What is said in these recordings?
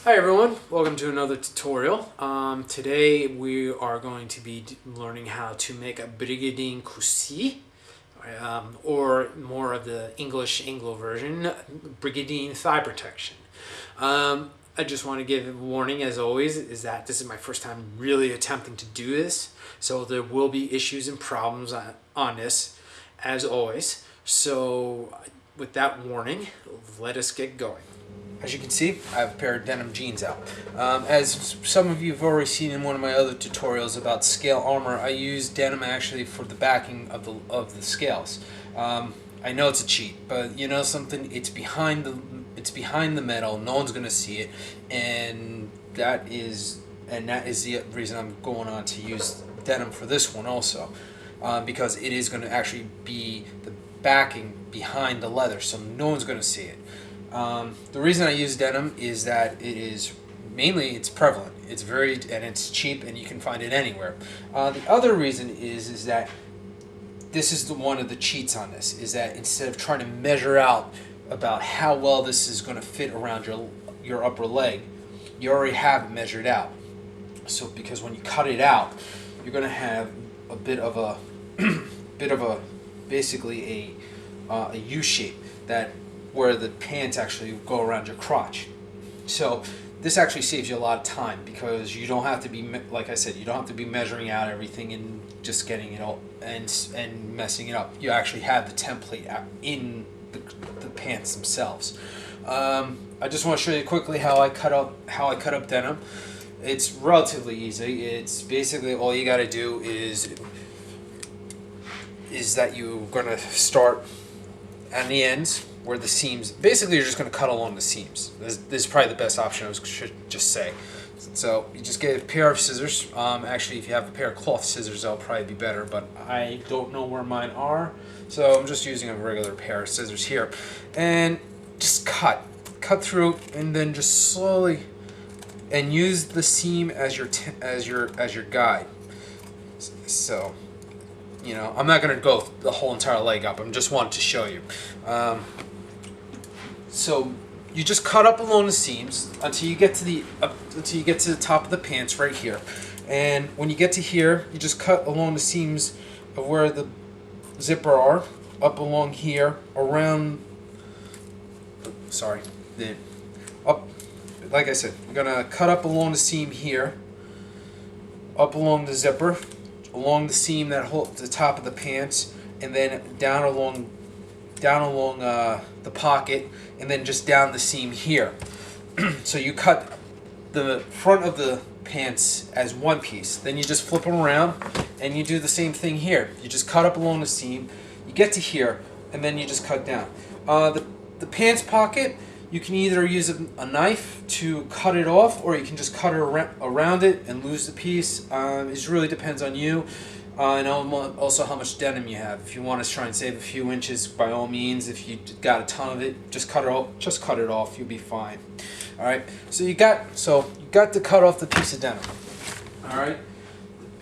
Hi everyone, welcome to another tutorial. Today we are going to be learning how to make a Brigandine Cuisse, or more of the Anglo version, Brigandine thigh protection. I just want to give a warning, as always, is that this is my first time really attempting to do this, so there will be issues and problems on this, as always. So with that warning, let us get going. As you can see, I have a pair of denim jeans out. As some of you have already seen in one of my other tutorials about scale armor, I use denim actually for the backing of the scales. I know it's a cheat, but you know something? It's behind the metal. No one's gonna see it, and that is the reason I'm going on to use denim for this one also, because it is going to actually be the backing behind the leather, so no one's gonna see it. The reason I use denim is that it's prevalent. And it's cheap, and you can find it anywhere. The other reason is that this is one of the cheats on this, is that instead of trying to measure out about how well this is going to fit around your upper leg, you already have it measured out. So because when you cut it out, you're going to have a bit of a basically a U shape where the pants actually go around your crotch. So this actually saves you a lot of time, because you don't have to be, like I said, you don't have to be measuring out everything and just getting it all and messing it up. You actually have the template in the pants themselves. I just want to show you quickly how I cut up denim. It's relatively easy. It's basically all you got to do is that you're going to start at the ends where the seams, basically you're just going to cut along the seams. This is probably the best option, I should just say. So you just get a pair of scissors. Actually, if you have a pair of cloth scissors, that'll probably be better, but I don't know where mine are, so I'm just using a regular pair of scissors here. And just cut through, and then just slowly, and use the seam as your guide. So, you know, I'm not going to go the whole entire leg up. I'm just wanting to show you. So you just cut up along the seams until you get to the top of the pants right here. And when you get to here, you just cut along the seams of where the zipper are, up along here, around. Like I said, we're gonna cut up along the seam here, up along the zipper, along the seam that holds the top of the pants, and then down along the pocket, and then just down the seam here. So you cut the front of the pants as one piece, then you just flip them around, and you do the same thing here. You just cut up along the seam, you get to here, and then you just cut down. The pants pocket, you can either use a knife to cut it off, or you can just cut it around it and lose the piece. It really depends on you, and also how much denim you have. If you want to try and save a few inches, by all means. If you got a ton of it, just cut it off. You'll be fine. All right. So you got to cut off the piece of denim. All right.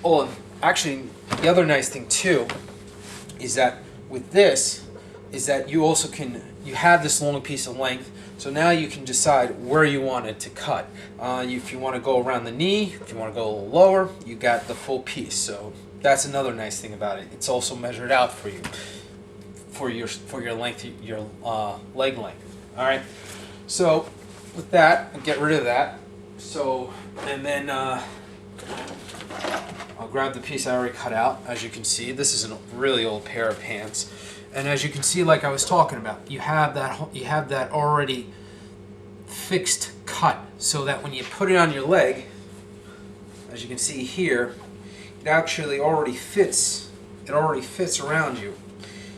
Oh, and actually, the other nice thing too is that with this is that you have this long piece of length. So now you can decide where you want it to cut. If you want to go around the knee, if you want to go a little lower, you got the full piece. So that's another nice thing about it. It's also measured out for you, for your length, your leg length. All right. So with that, I'll get rid of that. So, and then I'll grab the piece I already cut out. As you can see, this is a really old pair of pants. And as you can see, like I was talking about, you have that already fixed cut, so that when you put it on your leg, as you can see here, it actually already fits. It already fits around you,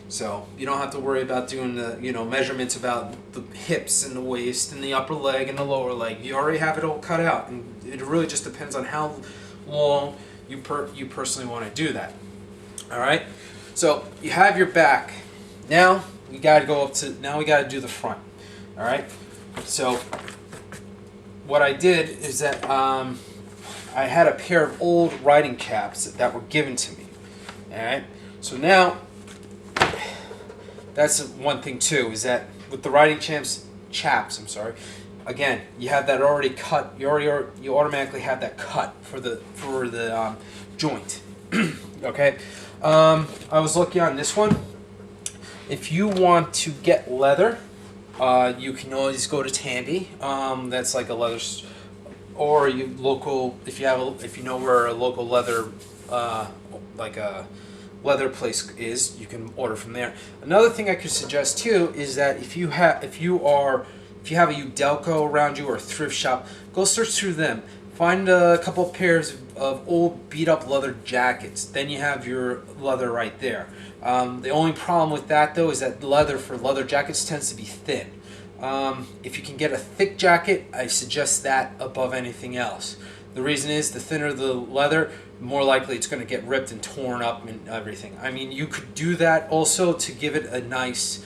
so you don't have to worry about doing the measurements about the hips and the waist and the upper leg and the lower leg. You already have it all cut out, and it really just depends on how long you personally want to do that. All right. So you have your back. Now we got to do the front. All right. So what I did is that I had a pair of old riding caps that were given to me. All right. So now that's one thing too, is that with the riding chaps, I'm sorry, again, you have that already cut. You automatically have that cut for the joint. Okay. I was looking on this one. If you want to get leather, you can always go to Tandy. That's like a leather, or you local. If you know where a local leather, like a leather place is, you can order from there. Another thing I could suggest too is that if you have a Udelco around you or a thrift shop, go search through them. Find a couple of pairs of old beat up leather jackets. Then you have your leather right there. The only problem with that though is that leather for leather jackets tends to be thin. If you can get a thick jacket, I suggest that above anything else. The reason is the thinner the leather, the more likely it's going to get ripped and torn up and everything. I mean, you could do that also to give it a nice,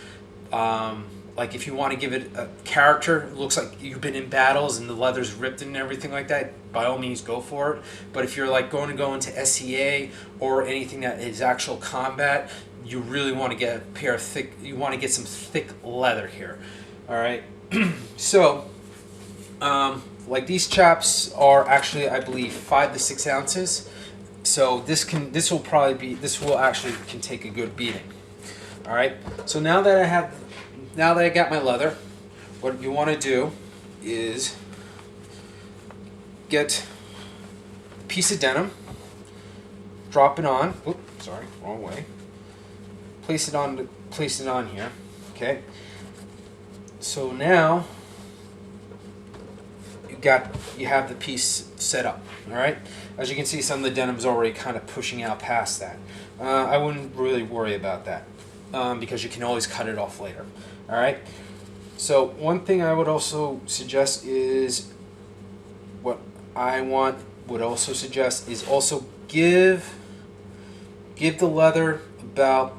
like if you want to give it a character, it looks like you've been in battles and the leather's ripped and everything like that, by all means go for it. But if you're like going to go into SEA or anything that is actual combat, you really want to get a pair of you want to get some thick leather here. All right. So, like these chaps are actually, I believe, 5 to 6 ounces. So this will actually can take a good beating. All right. So now that I got my leather, what you want to do is get a piece of denim, drop it on. Oops, sorry, wrong way. Place it on here. Okay. So now you have the piece set up. All right. As you can see, some of the denim's already kind of pushing out past that. I wouldn't really worry about that because you can always cut it off later. All right. So one thing I would also suggest is also give the leather about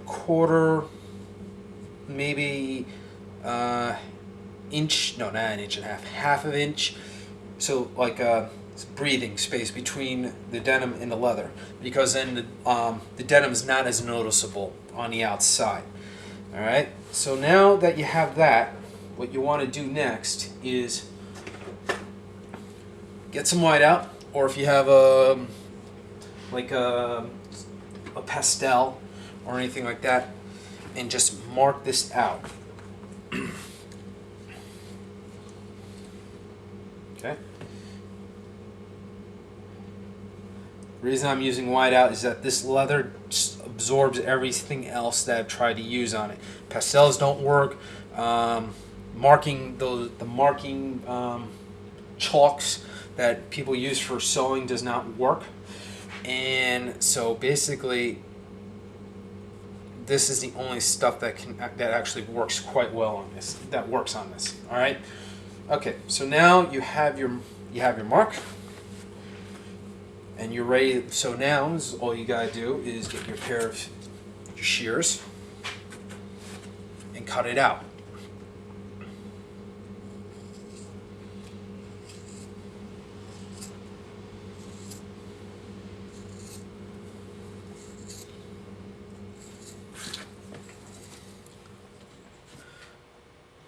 quarter, maybe inch, no, not an inch and a half of inch, so like a breathing space between the denim and the leather, because then the denim is not as noticeable on the outside. All right, so now that you have that, what you want to do next is get some whiteout, or if you have a pastel or anything like that, and just mark this out. Okay. The reason I'm using whiteout is that this leather just absorbs everything else that I've tried to use on it. Pastels don't work. The marking chalks that people use for sewing does not work. And so basically, this is the only stuff that actually works quite well on this. That works on this. All right. Okay. So now you have your mark, and you're ready. So now all you gotta do is get your pair of your shears and cut it out.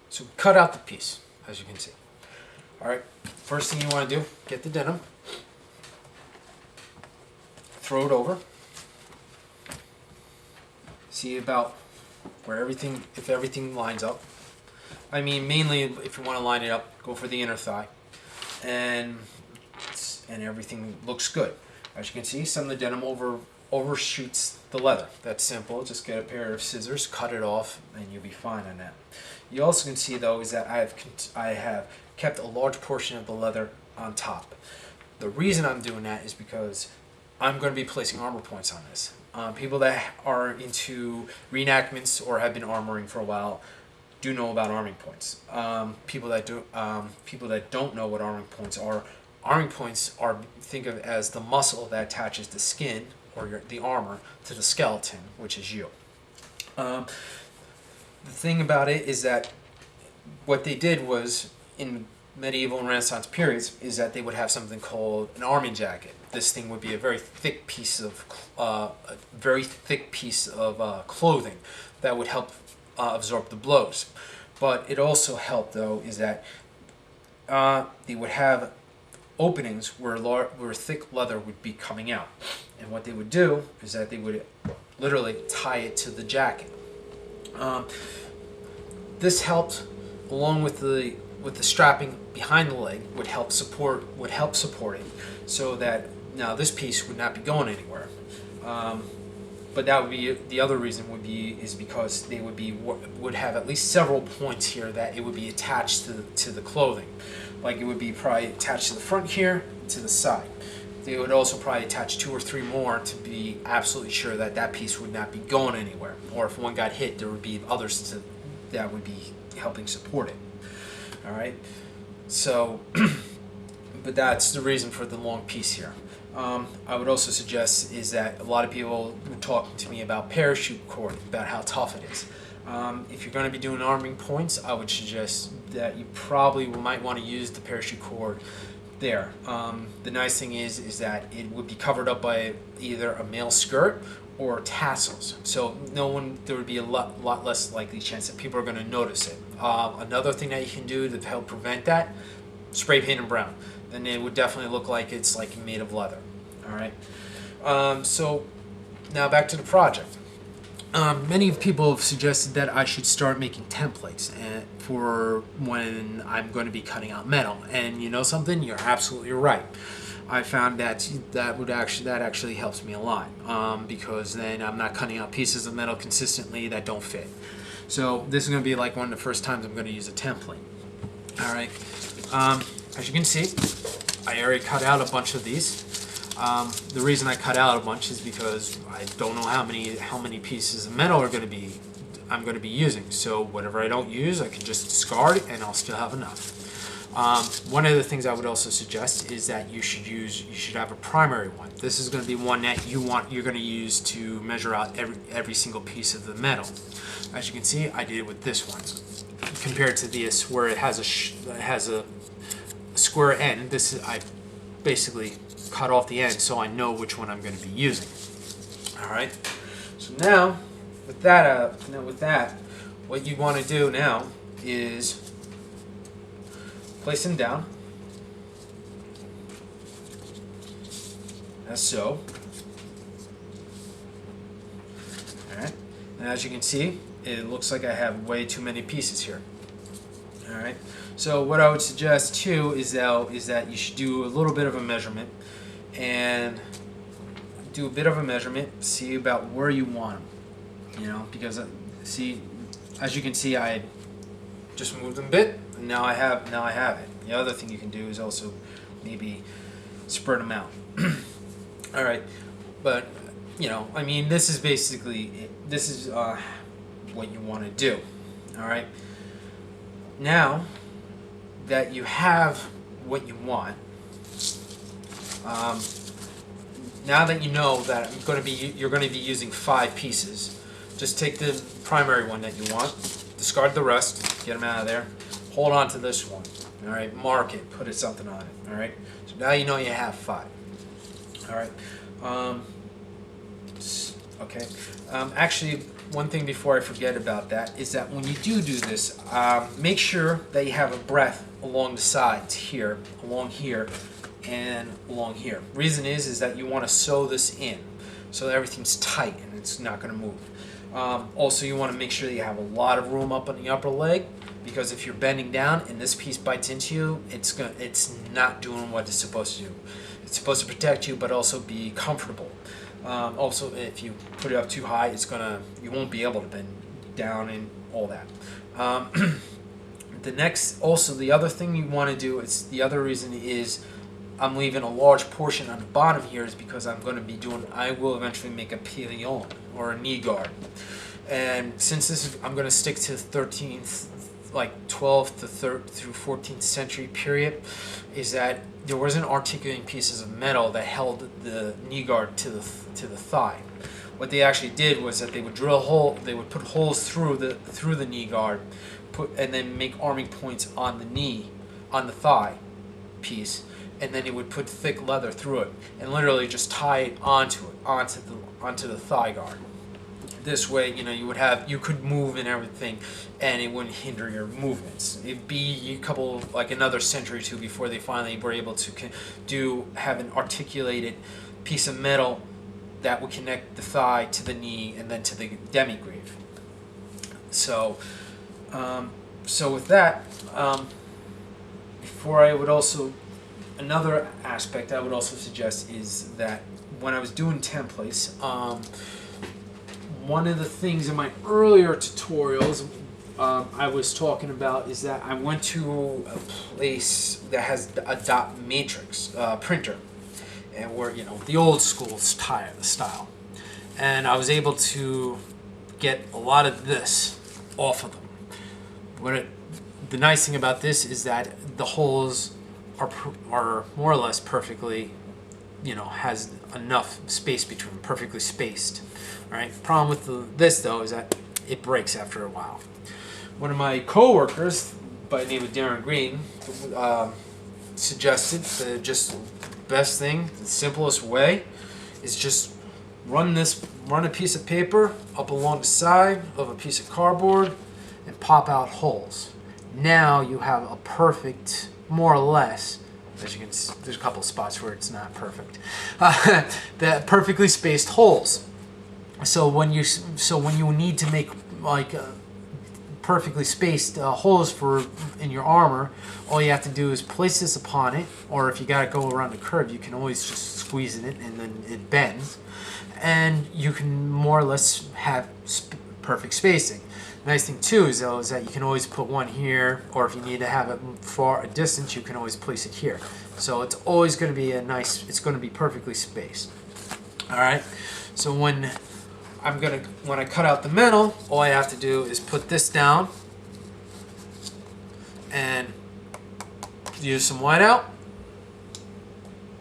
So cut out the piece, as you can see. All right, first thing you want to do, get the denim, throw it over, see about where if everything lines up. I mean, mainly if you want to line it up, go for the inner thigh, and everything looks good. As you can see, some of the denim overshoots the leather. That's simple. Just get a pair of scissors, cut it off, and you'll be fine on that. You also can see though is that I have kept a large portion of the leather on top. The reason I'm doing that is because I'm going to be placing armor points on this. People that are into reenactments or have been armoring for a while do know about arming points. People that don't know what arming points are think of as the muscle that attaches the skin or the armor to the skeleton, which is you. The thing about it is that what they did was, in medieval and Renaissance periods, is that they would have something called an arming jacket. This thing would be a very thick piece of clothing that would help absorb the blows. But it also helped though is that they would have openings where thick leather would be coming out, and what they would do is that they would literally tie it to the jacket. This helped, along with the strapping behind the leg, would help support it, so that now this piece would not be going anywhere. But that would be the other reason is because they would have at least several points here that it would be attached to the clothing. Like it would be probably attached to the front here, to the side. They would also probably attach 2 or 3 more to be absolutely sure that that piece would not be going anywhere. Or if one got hit, there would be others that would be helping support it. All right. So, but that's the reason for the long piece here. I would also suggest is that a lot of people were talking to me about parachute cord, about how tough it is. If you're going to be doing arming points, I would suggest that you probably might want to use the parachute cord there. The nice thing is that it would be covered up by either a male skirt or tassels, so there would be a lot less likely chance that people are going to notice it. Another thing that you can do to help prevent that, spray paint in brown. Then it would definitely look like it's like made of leather. All right. So now back to the project. Many people have suggested that I should start making templates for when I'm going to be cutting out metal. And you know something? You're absolutely right. I found that actually helps me a lot, because then I'm not cutting out pieces of metal consistently that don't fit. So this is going to be like one of the first times I'm going to use a template. All right. As you can see, I already cut out a bunch of these. The reason I cut out a bunch is because I don't know how many pieces of metal I'm going to be using. So whatever I don't use, I can just discard and I'll still have enough. One of the things I would also suggest is that you should have a primary one. This is going to be one that you're going to use to measure out every single piece of the metal. As you can see, I did it with this one compared to this where it has a square end. I basically cut off the end so I know which one I'm going to be using. All right. So now, with that, what you want to do now is place them down, as so. All right. And as you can see, it looks like I have way too many pieces here. All right. So what I would suggest too is that you should do a little bit of a measurement, and see about where you want them. You know, because see, as you can see, I just moved them a bit, and now I have it. The other thing you can do is also maybe spread them out. All right, but you know, I mean, this is what you want to do. All right. Now that you have what you want, now that you know that you're going to be using 5 pieces, just take the primary one that you want, discard the rest, get them out of there, hold on to this one. All right, mark it, put something on it. All right, so now you know you have 5. All right. Okay. Actually, one thing before I forget about that is that when you do this, make sure that you have a breadth along the sides here, along here, and along here. Reason is that you want to sew this in so that everything's tight and it's not going to move. Also, you want to make sure that you have a lot of room up on the upper leg, because if you're bending down and this piece bites into you, it's not doing what it's supposed to do. It's supposed to protect you, but also be comfortable. Also, if you put it up too high, you won't be able to bend down and all that. The other thing you want to do is, the other reason is, I'm leaving a large portion on the bottom here is because I will eventually make a pilion or a knee guard. And since I'm going to stick to 13th, like 12th to 3rd through 14th century period, is that there wasn't articulating pieces of metal that held the knee guard to the thigh. What they actually did was that they would put holes through the knee guard, and then make arming points on the thigh piece, and then it would put thick leather through it, and literally just tie it onto the thigh guard. This way, you could move and everything, and it wouldn't hinder your movements. It'd be another century or two before they finally were able to have an articulated piece of metal that would connect the thigh to the knee and then to the demi-greave. So with that, another aspect I would also suggest is that when I was doing templates, one of the things in my earlier tutorials I was talking about is that I went to a place that has a dot matrix printer, and where the old school style, and I was able to get a lot of this off of them. The nice thing about this is that the holes are more or less perfectly, has enough space between them, perfectly spaced. All right. Problem with this though is that it breaks after a while. One of my coworkers by the name of Darren Green suggested the best thing, the simplest way, is just run a piece of paper up along the side of a piece of cardboard and pop out holes. Now you have a perfect, more or less, as you can see, there's a couple of spots where it's not perfect, that perfectly spaced holes. So when you need to make perfectly spaced holes in your armor, all you have to do is place this upon it, or if you got to go around the curve, you can always just squeeze it and then it bends, and you can more or less have perfect spacing. The nice thing too is that you can always put one here, or if you need to have it far a distance, you can always place it here. So it's always going to be it's going to be perfectly spaced. All right. So when I cut out the metal, all I have to do is put this down and use some whiteout,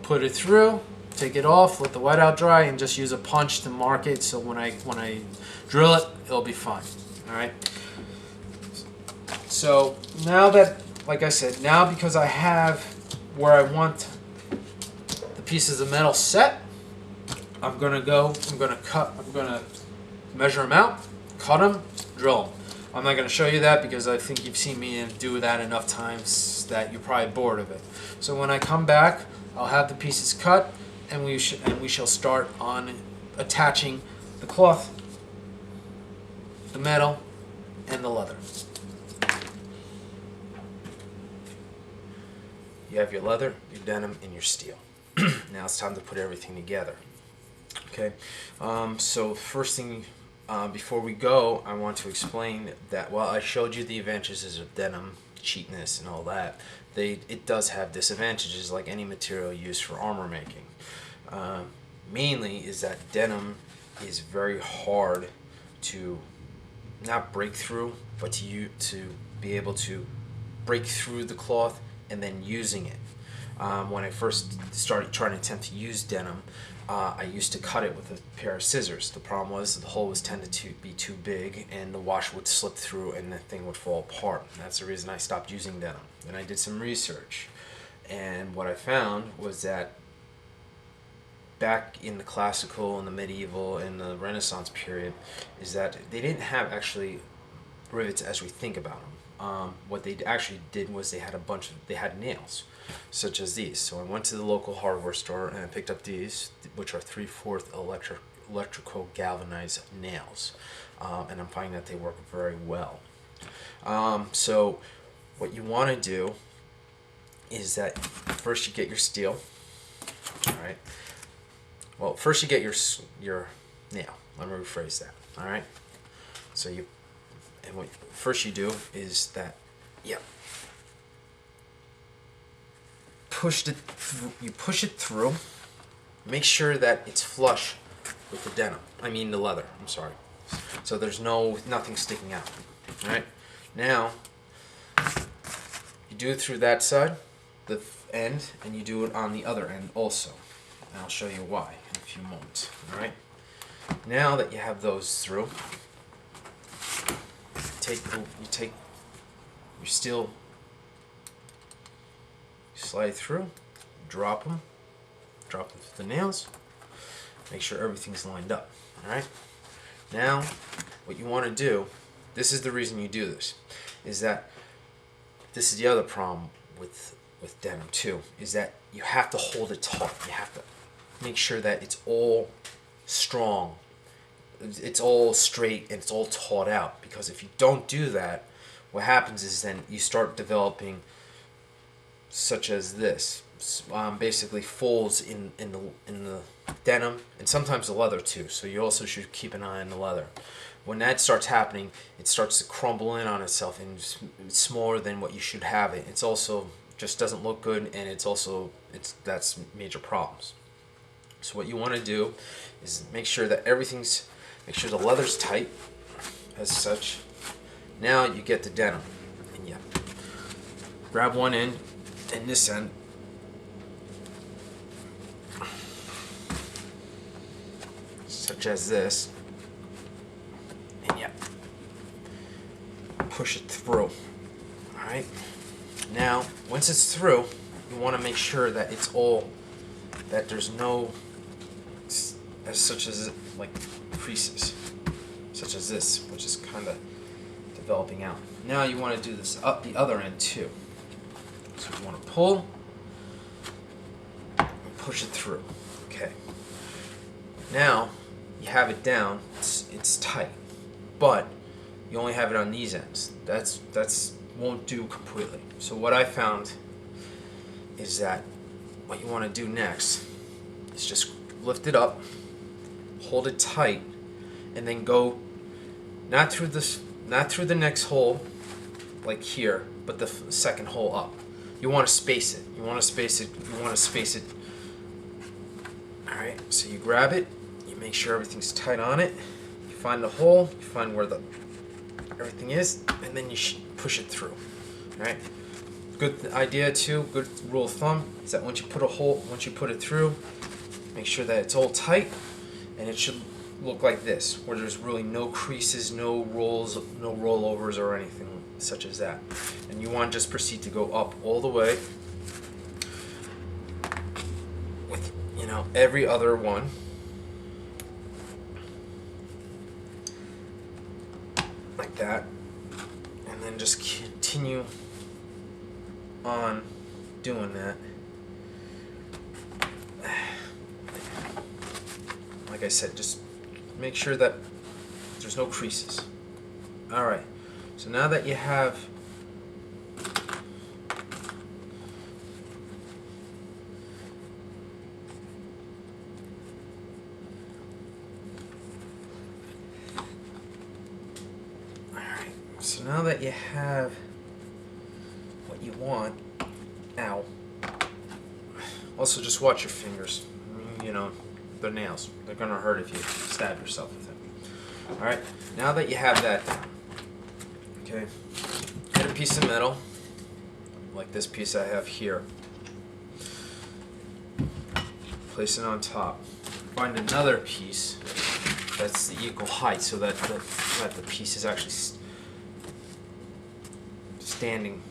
put it through, take it off, let the whiteout dry, and just use a punch to mark it. So when I drill it, it'll be fine. All right. So now that, like I said, because I have where I want the pieces of metal set, I'm gonna measure them out, cut them, drill them. I'm not gonna show you that because I think you've seen me do that enough times that you're probably bored of it. So when I come back, I'll have the pieces cut, and we shall start on attaching the cloth, the metal, and the leather. You have your leather, your denim, and your steel. Now it's time to put everything together. Okay, so first thing, before we go, I want to explain that while I showed you the advantages of denim, cheapness, and all that, it does have disadvantages like any material used for armor making. Mainly is that denim is very hard to not break through, but to be able to break through the cloth and then using it. When I first started trying to attempt to use denim, I used to cut it with a pair of scissors. The problem was the hole was tended to be too big and the wash would slip through and the thing would fall apart. And that's the reason I stopped using denim. And I did some research, and what I found was that back in the classical and the medieval and the Renaissance period is that they didn't have actually rivets as we think about them. What they actually did was they had nails, such as these. So I went to the local hardware store and I picked up these, which are 3/4 electrical galvanized nails, and I'm finding that they work very well. So what you want to do is that first you get your steel. All right. Well, first you get your nail. Let me rephrase that. All right. So what first you do is that, yeah, you push it through. Make sure that it's flush with the denim. I mean the leather. I'm sorry. So there's nothing sticking out. All right. Now you do it through that side, the end, and you do it on the other end also. And I'll show you why in a few moments. All right. Now that you have those through, you take your steel, slide through, drop them through the nails. Make sure everything's lined up. All right. Now, what you want to do, this is the reason you do this, is that this is the other problem with denim too, is that you have to hold it taut. You have to make sure that it's all strong, it's all straight, and it's all taut out. Because if you don't do that, what happens is then you start developing, such as this, basically folds in the denim, and sometimes the leather too. So you also should keep an eye on the leather. When that starts happening, it starts to crumble in on itself, and it's smaller than what you should have it. It's also just doesn't look good, and that's major problems. So what you want to do is make sure that make sure the leather's tight as such. Now you get the denim, and you grab one end and this end, such as this, and you push it through. Alright? Now, once it's through, you want to make sure that that there's no, such as like creases, such as this, which is kind of developing out. Now you want to do this up the other end too. So you want to pull and push it through. Okay. Now you have it down. It's tight, but you only have it on these ends. That's won't do completely. So what I found is that what you want to do next is just lift it up, hold it tight, and then go not through the next hole like here, but the second hole up. You want to space it. You want to space it. All right. So you grab it. You make sure everything's tight on it. You find the hole. You find where everything is, and then you push it through. All right. Good idea too. Good rule of thumb is that once you put it through, make sure that it's all tight, and it should look like this, where there's really no creases, no rollovers, or anything such as that. And you want to just proceed to go up all the way with, every other one. Like that. And then just continue on doing that. Like I said, just make sure that there's no creases. Alright, so now that you have what you want, ow. Also, just watch your fingers. They're nails. They're gonna hurt if you stab yourself with it. Alright, now that you have that down, okay, get a piece of metal, like this piece I have here. Place it on top. Find another piece that's the equal height, so that the piece is actually standing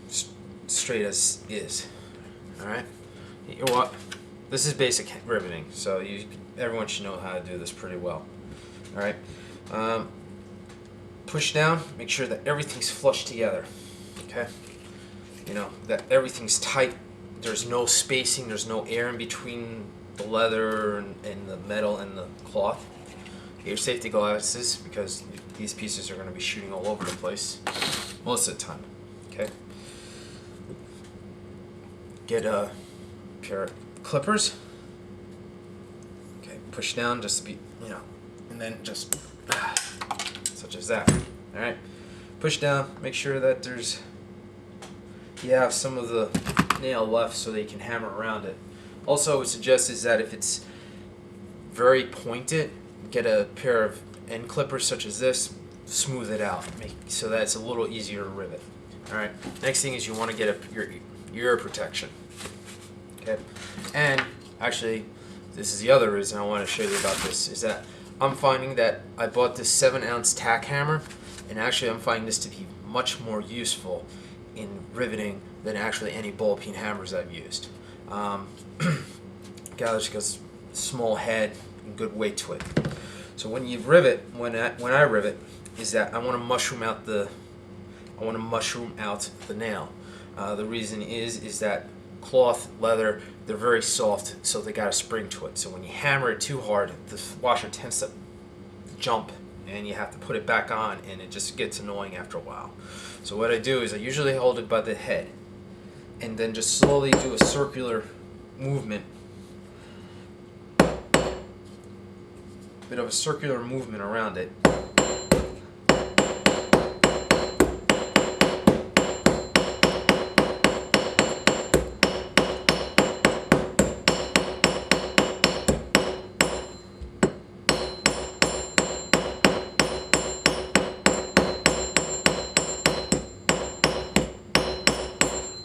straight as is. Alright? You know what? This is basic riveting, so everyone should know how to do this pretty well. Alright? Push down, make sure that everything's flush together. Okay? That everything's tight, there's no spacing, there's no air in between the leather and the metal and the cloth. Get your safety glasses, because these pieces are going to be shooting all over the place most of the time. Okay. Get a pair of clippers. Okay, push down just to be, and then just such as that. All right. Push down. Make sure that you have some of the nail left so they can hammer around it. Also, I would suggest is that if it's very pointed, get a pair of end clippers such as this. Smooth it out, so that it's a little easier to rivet. Alright, next thing is you want to get your ear protection. Okay, and actually, this is the other reason I want to show you about this, is that I'm finding that I bought this 7-ounce tack hammer, and actually I'm finding this to be much more useful in riveting than actually any ball peen hammers I've used. Gathers because small head and good weight to it. So when you rivet, when I rivet, is that I want to mushroom out the nail. The reason is that cloth, leather, they're very soft, so they got a spring to it. So when you hammer it too hard, the washer tends to jump, and you have to put it back on, and it just gets annoying after a while. So what I do is I usually hold it by the head, and then just slowly do a circular movement, bit of a circular movement around it.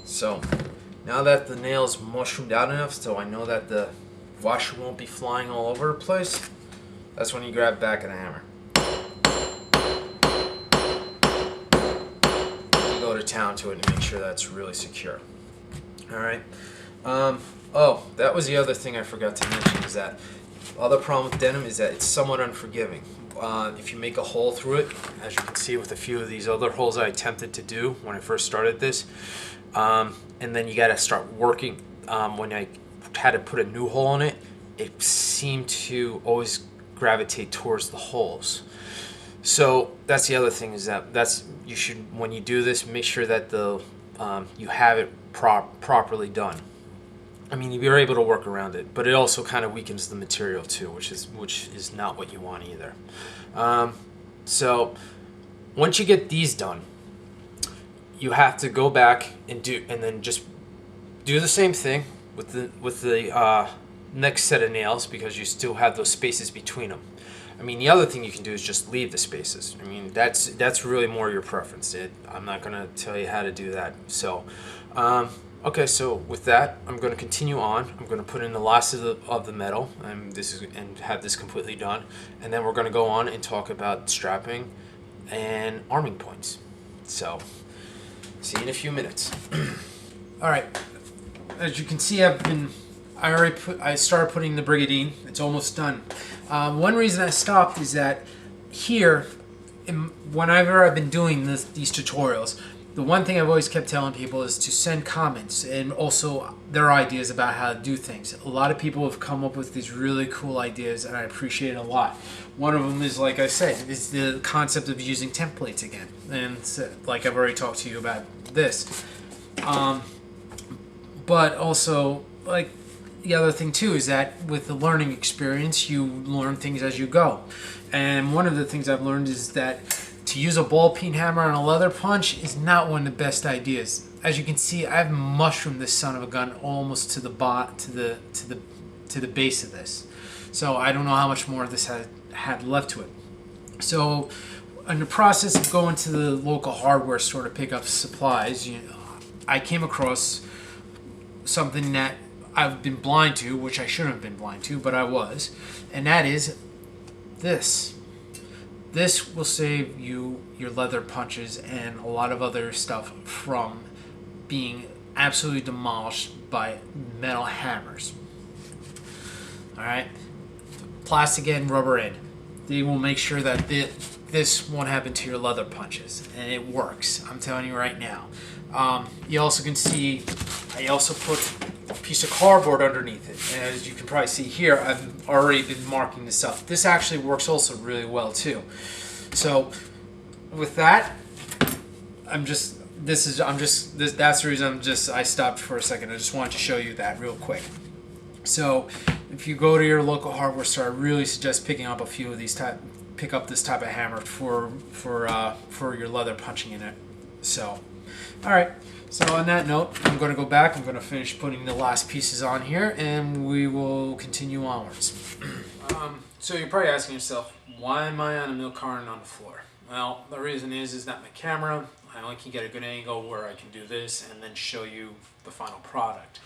So now that the nail's mushroomed out enough so I know that the washer won't be flying all over the place, that's when you grab back of the hammer. You go to town to it and make sure that's really secure. Alright. Oh, that was the other thing I forgot to mention, is that the other problem with denim is that it's somewhat unforgiving. If you make a hole through it, as you can see with a few of these other holes I attempted to do when I first started this, and then you got to start working. When I had to put a new hole in it, it seemed to always gravitate towards the holes. So that's the other thing, is that you should, when you do this, make sure that you have it properly done. I mean, you're able to work around it, but it also kind of weakens the material too, which is not what you want either. So once you get these done, you have to go back and then just do the same thing with the next set of nails, because you still have those spaces between them. I mean, the other thing you can do is just leave the spaces. I mean, that's really more your preference. I'm not going to tell you how to do that. So, okay, so with that, I'm going to continue on. I'm going to put in the last of the metal, and have this completely done, and then we're going to go on and talk about strapping and arming points. So, see you in a few minutes. All right, as you can see, I started putting the Brigandine. It's almost done. One reason I stopped is that here, whenever I've been doing these tutorials, the one thing I've always kept telling people is to send comments and also their ideas about how to do things. A lot of people have come up with these really cool ideas, and I appreciate it a lot. One of them is, like I said, is the concept of using templates again. And like I've already talked to you about this. But also, like, the other thing too is that with the learning experience, you learn things as you go. And one of the things I've learned is that to use a ball peen hammer on a leather punch is not one of the best ideas. As you can see, I've mushroomed this son of a gun almost to the base of this. So I don't know how much more of this had left to it. So in the process of going to the local hardware store to pick up supplies, I came across something that I've been blind to, which I shouldn't have been blind to, but I was, and that is this. This will save you your leather punches and a lot of other stuff from being absolutely demolished by metal hammers. Alright? Plastic end, rubber end. They will make sure that this won't happen to your leather punches. And it works. I'm telling you right now. You also can see I also put a piece of cardboard underneath it. And as you can probably see here, I've already been marking this up. This actually works also really well too. So with that, that's the reason I stopped for a second. I just wanted to show you that real quick. So if you go to your local hardware store, I really suggest picking up a few of these pick up this type of hammer for your leather punching in it. So, all right. So on that note, I'm going to go back. I'm going to finish putting the last pieces on here, and we will continue onwards. So you're probably asking yourself, why am I on a milk carton on the floor? Well, the reason is that my camera, I only can get a good angle where I can do this and then show you the final product.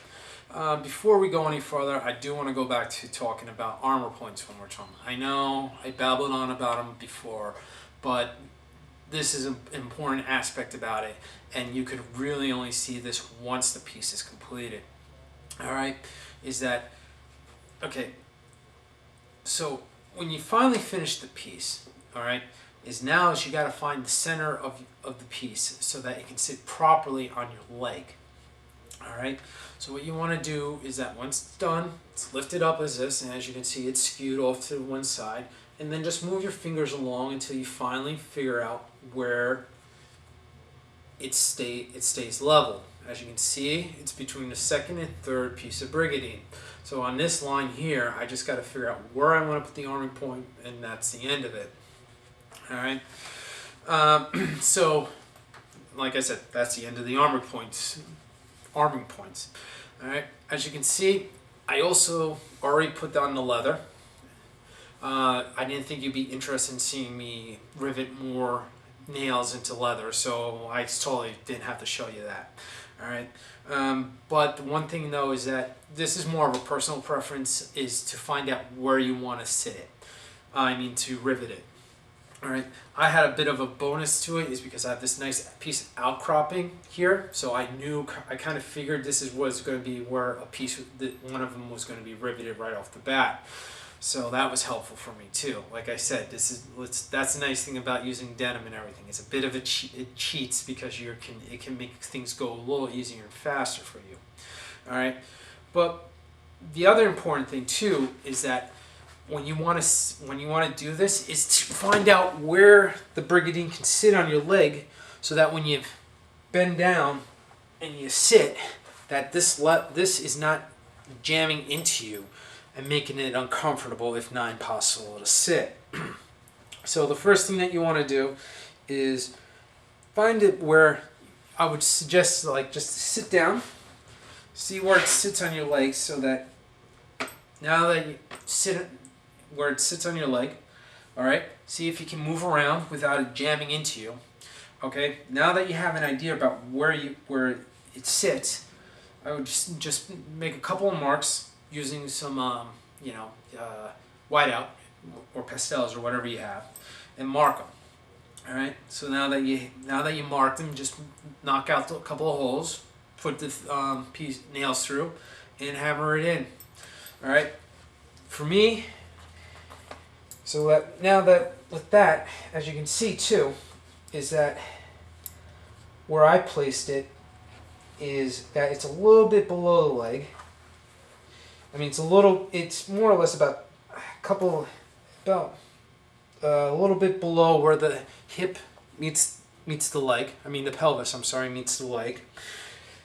Before we go any further, I do want to go back to talking about armor points one more time. I know I babbled on about them before, but this is an important aspect about it, and you could really only see this once the piece is completed. Alright, is that, okay, so when you finally finish the piece, all right, is you got to find the center of the piece so that it can sit properly on your leg. All right. So what you want to do is that once it's done, it's lifted up as this, and as you can see, it's skewed off to one side, and then just move your fingers along until you finally figure out where it stays level. As you can see, it's between the second and third piece of Brigandine. So on this line here, I just got to figure out where I want to put the arming point, and that's the end of it. All right. So, like I said, that's the end of the arming points. All right. As you can see, I also already put down the leather. I didn't think you'd be interested in seeing me rivet more nails into leather, so I totally didn't have to show you that. All right. But the one thing though is that this is more of a personal preference, is to find out where you want to sit it. To rivet it. All right. I had a bit of a bonus to it, is because I have this nice piece of outcropping here, so I kind of figured this was going to be where one of them was going to be riveted right off the bat. So that was helpful for me too. Like I said, that's the nice thing about using denim and everything. It's a bit of it cheats, because it can make things go a little easier and faster for you. All right. But the other important thing too is that when you want to do this, is to find out where the Brigandine can sit on your leg, so that when you bend down and you sit, that this is not jamming into you and making it uncomfortable, if not impossible, to sit. So the first thing that you want to do is find it where I would suggest, like, just sit down, see where it sits on your leg, so that now that you sit where it sits on your leg, all right, see if you can move around without it jamming into you. Okay, now that you have an idea about where it sits, I would just make a couple of marks using some whiteout or pastels or whatever you have, and mark them. All right. So now that you mark them, just knock out a couple of holes, put the nails through, and hammer it in. All right. For me, so now that with that, as you can see too, is that where I placed it is that it's a little bit below the leg. It's more or less about a little bit below where the hip meets the leg. The pelvis, meets the leg.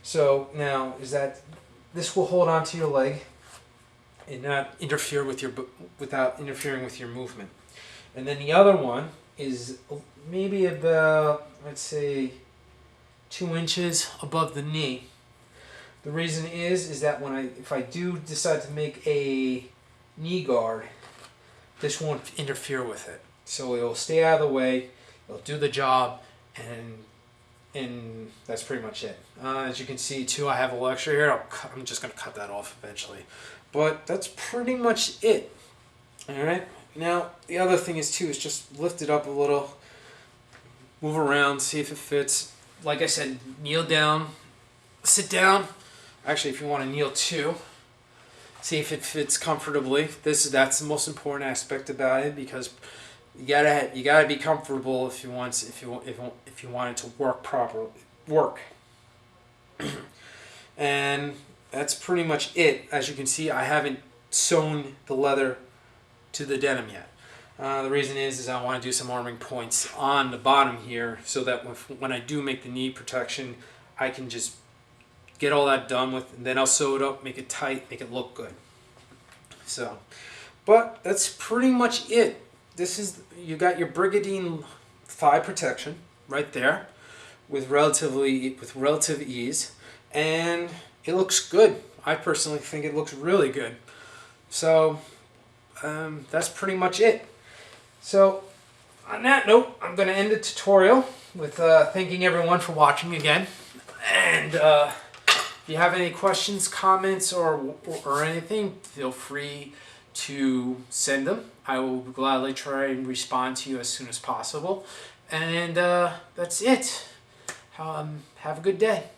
So now is that this will hold onto your leg and not interfere without interfering with your movement. And then the other one is maybe about, let's say, 2 inches above the knee. The reason is that if I do decide to make a knee guard, this won't interfere with it. So it'll stay out of the way, it'll do the job, and that's pretty much it. As you can see too, I have a little extra here. I'm just going to cut that off eventually. But that's pretty much it. Alright, now the other thing is just lift it up a little, move around, see if it fits. Like I said, kneel down, sit down. Actually, if you want to kneel too, see if it fits comfortably. That's the most important aspect about it, because you gotta be comfortable if you want it to work properly. And that's pretty much it. As you can see, I haven't sewn the leather to the denim yet. The reason is I want to do some arming points on the bottom here, so that when I do make the knee protection, I can just get all that done with, and then I'll sew it up, make it tight, make it look good. So, but that's pretty much it. You got your Brigandine thigh protection right there, with relative ease, and it looks good. I personally think it looks really good. So that's pretty much it. So on that note, I'm going to end the tutorial with thanking everyone for watching again. And if you have any questions, comments, or anything, feel free to send them. I will gladly try and respond to you as soon as possible. And that's it. Have a good day.